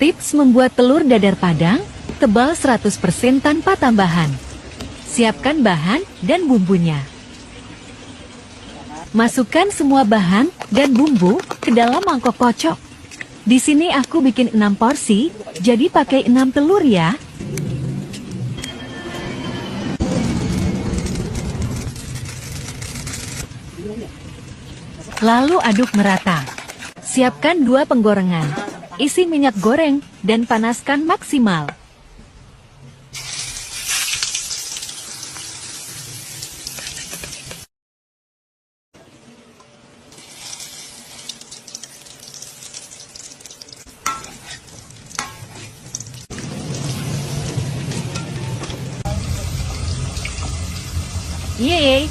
Tips membuat telur dadar Padang, tebal 100% tanpa tambahan. Siapkan bahan dan bumbunya. Masukkan semua bahan dan bumbu ke dalam mangkok kocok. Di sini aku bikin 6 porsi, jadi pakai 6 telur ya. Lalu aduk merata. Siapkan 2 penggorengan. Isi minyak goreng dan panaskan maksimal. Yeay,